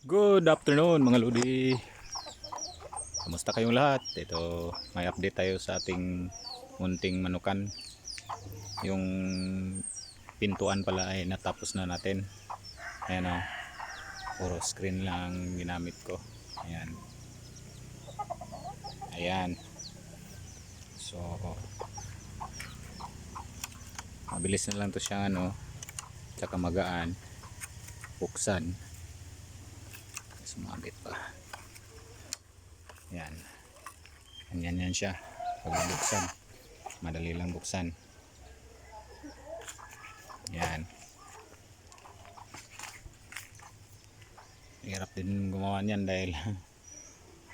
Good afternoon mga lodi. Kamusta kayong lahat? Ito, may update tayo sa ating munting manukan. Yung pintuan pala ay natapos na natin. Ayan o, puro screen lang ang ginamit ko. Ayan. Ayan. So, mabilis na lang to siyang tsaka magaan. Buksan. Sumabit pa. Yan. Ganyan yan siya. Pag buksan, madali lang buksan. Yan. Hirap din gumawa niyan dahil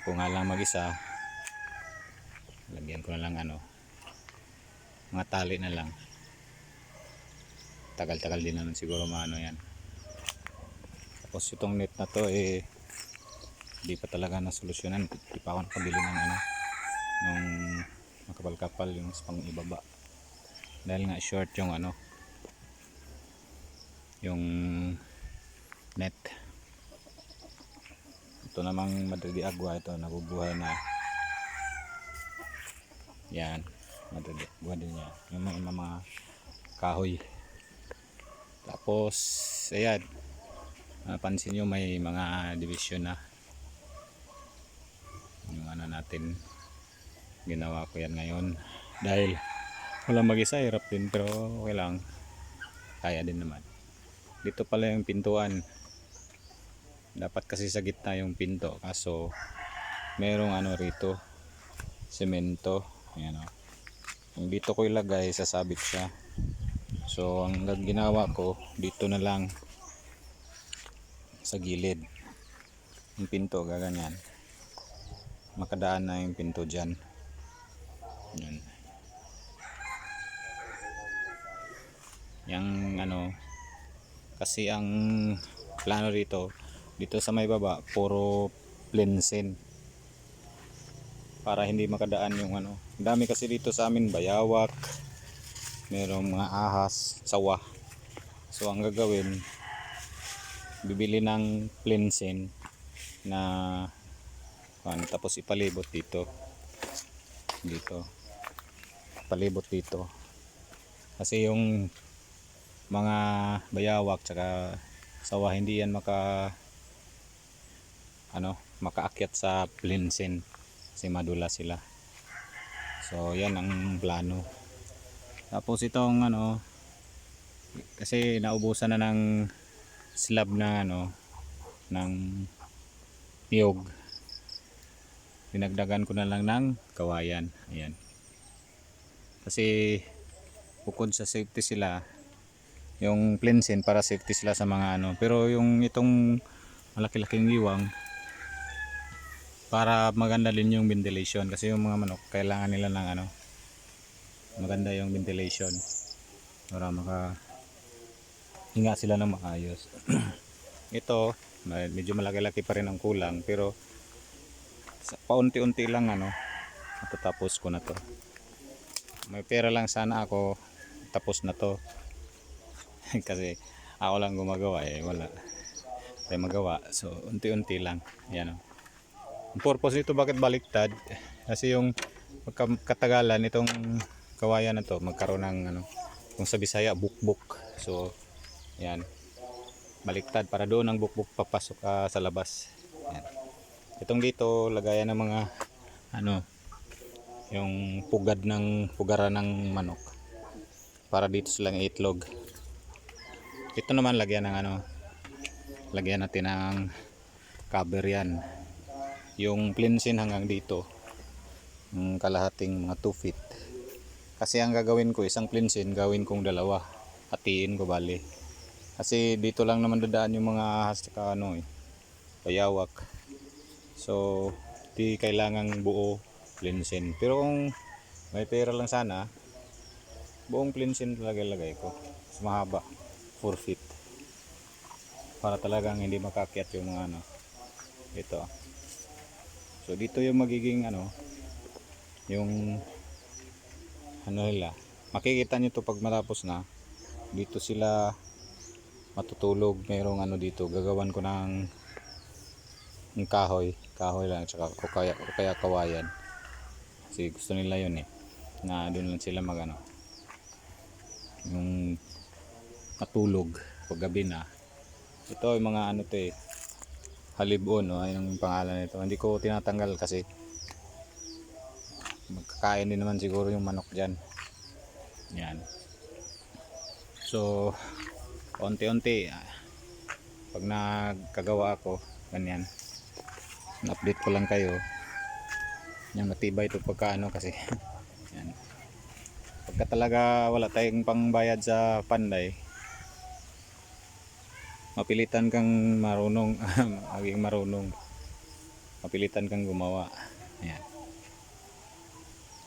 kung nga lang mag-isa, lagyan ko na lang mga tali na lang. Tagal-tagal din naman siguro maano yan. Tapos itong net na to di pa talaga nasolusyonan. Di pa ako nakabili ng nung makapal-kapal yung pang ibaba. Dahil nga short yung yung net. Ito namang Madrid Agua, ito nabubuhay na. Yan, Madrid Agua din yan. Yung mga kahoy. Tapos ayan, pansin nyo may mga division na. Yung natin, ginawa ko yan ngayon dahil walang mag-isa, hirap din, pero okay lang, kaya din naman. Dito pala yung pintuan, dapat kasi sa gitna yung pinto, kaso merong rito, semento. Ayan o, yung dito ko ilagay, sasabit siya. So ang ginawa ko, dito na lang sa gilid yung pinto, gaganyan, makadaan na yung pinto dyan. Yan. Yung kasi ang plano dito sa may baba, puro plinsin para hindi makadaan yung dami kasi dito sa amin, bayawak, merong mga ahas, sawa. So ang gagawin, bibili ng plinsin na tapos ipalibot dito palibot dito, kasi yung mga bayawak tsaka sawa hindi yan makaakyat sa plinsin kasi madula sila. So yan ang plano. Tapos itong kasi naubusan na ng slab na ng niyog, dinagdagan ko na lang ng kawayan. Ayan, kasi bukod sa safety sila, yung plinsin para safety sila sa mga pero yung itong malaki-laking giwang para maganda din yung ventilation, kasi yung mga manok kailangan nila ng maganda yung ventilation para hinga sila ng maayos. Ito medyo malaki-laki pa rin ang kulang, pero paunti-unti lang matatapos ko na to. May pera lang sana ako, tapos na to. Kasi ako lang gumagawa, wala tayong magawa. So unti-unti lang. Yan o. Ang purpose nito bakit baliktad, kasi yung katagalan itong kawayan na to magkaroon ng kung sa Bisaya bukbuk. So yan, baliktad para doon ang bukbuk papasok sa labas. Yan. Itong dito lagayan ng mga yung pugaran ng manok para dito silang itlog. Ito naman lagyan ng lagyan natin ng cover yan. Yung plinsin hanggang dito, yung kalahating mga 2 feet. Kasi ang gagawin ko, isang plinsin gawin kong dalawa, hatiin ko bali. Kasi dito lang naman dadaan yung mga ahas tsaka bayawak. So di kailangang buo plinsin. Pero kung may pera lang sana, buong plinsin talaga lagay ko. Mas mahaba, 4 feet. Para talagang hindi makakyat yung mga ito. So dito yung magiging yung nila. Makikita nyo to pag matapos na. Dito sila matutulog. Mayroong dito. Gagawan ko ng yung kahoy lang tsaka o kaya kawayan. Kasi gusto nila yun eh. Na doon lang sila magano yung matulog pag gabi na. Ito yung mga ano to eh, halibon, no? Ayun ang pangalan nito. Hindi ko tinatanggal kasi magkakain din naman siguro yung manok dyan. Yan. So unti-unti pag nagkagawa ako ganyan, update ko lang kayo. Yan, matibay ito pagkaano kasi yan. Pagka talaga wala tayong pangbayad sa panday, mapilitan kang marunong maging marunong, mapilitan kang gumawa. Ayan.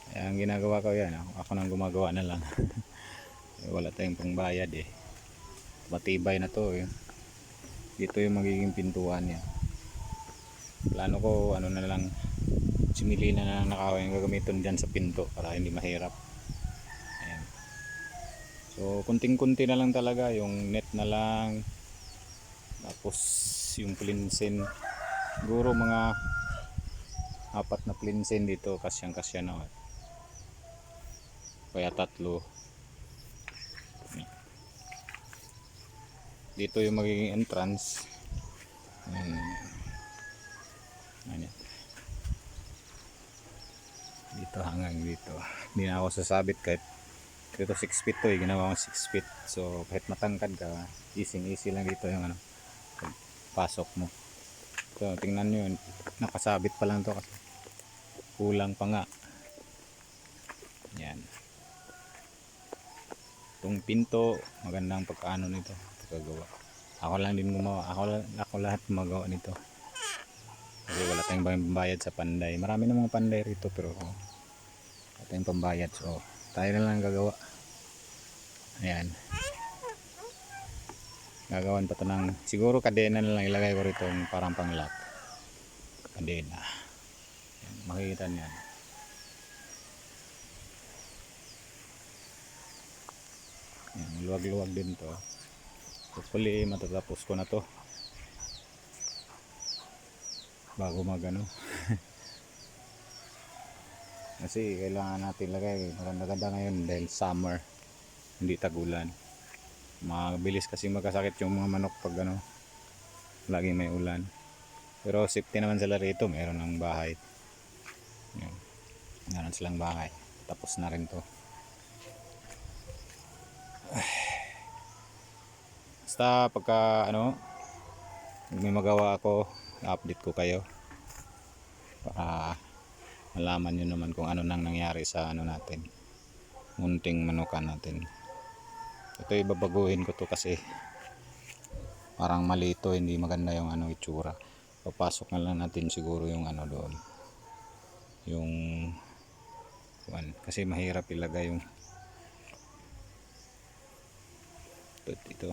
Kaya ang ginagawa ko yan, ako nang gumagawa na lang. Wala tayong pangbayad eh. Matibay na to eh. Dito yung magiging pintuan niya. Plano ko ano na lang, simili na lang nakawa yung gagamitin dyan sa pinto para hindi mahirap. Ayan. So kunting-kunti na lang talaga, yung net na lang, tapos yung plinsin, siguro mga 4 na plinsin dito, kasyang-kasya na. Kaya 3. Dito yung magiging entrance. Ayan. Dito hanggang dito. Hindi na ako sasabit kahit dito 6 feet to eh. Ginawa ko 6 feet. So kahit matangkad ka, easy lang dito yung ano, pasok mo. So tingnan nyo yun, nakasabit pa lang to kasi kulang pa nga. Yan. Itong pinto, magandang pagkaano nito, pagkagawa. Ako lang din gumawa, ako lahat gumagawa nito. Kasi wala tayong pambayad sa panday. Marami namang panday rito pero wala tayong pambayad. So tayo na lang gagawa. Ayan. Gagawan pa ito ng, siguro kadena na lang ilagay ko rito parang pang-lock. Kadena. Ayan, makikita niyan. Ayan, luwag-luwag din to. Hopefully matatapos ko na to bago magano. Kasi kailangan natin lagay maganda-ganda ngayon dahil summer, hindi tagulan. Mabilis kasi magkasakit yung mga manok pag ano, laging may ulan. Pero safety naman sila rito, meron ng bahay. Yan. Meron silang bahay. Tapos na rin to. Basta pagka ano, may magawa ako, update ko kayo para malaman nyo naman kung ano nang nangyari sa ano natin, munting manukan natin. Ito ibabaguhin ko to kasi parang mali ito, hindi maganda yung ano itsura. Papasok na lang natin siguro yung ano doon, yung kasi mahirap ilagay yung ito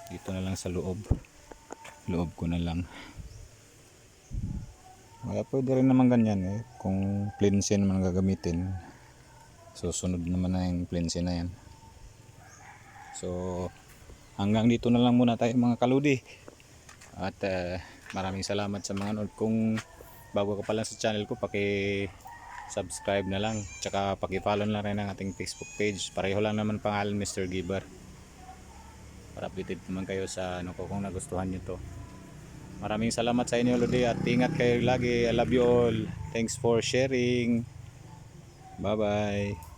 dito na lang sa loob ko na lang. Kaya pwede rin naman ganyan eh, kung plinsin naman gagamitin, susunod naman na yung plinsin na yan. So hanggang dito na lang muna tayo mga kaludi, at maraming salamat sa mga nanood. Kung bago ka pa lang sa channel ko, subscribe na lang, tsaka follow na rin ang ating Facebook page, pareho lang naman pangalan, Mr. Giver, para updated naman kayo sa ano ko kung nagustuhan nyo to. Maraming salamat sa inyo Lodi, at ingat kayo lagi. I love you all. Thanks for sharing. Bye bye.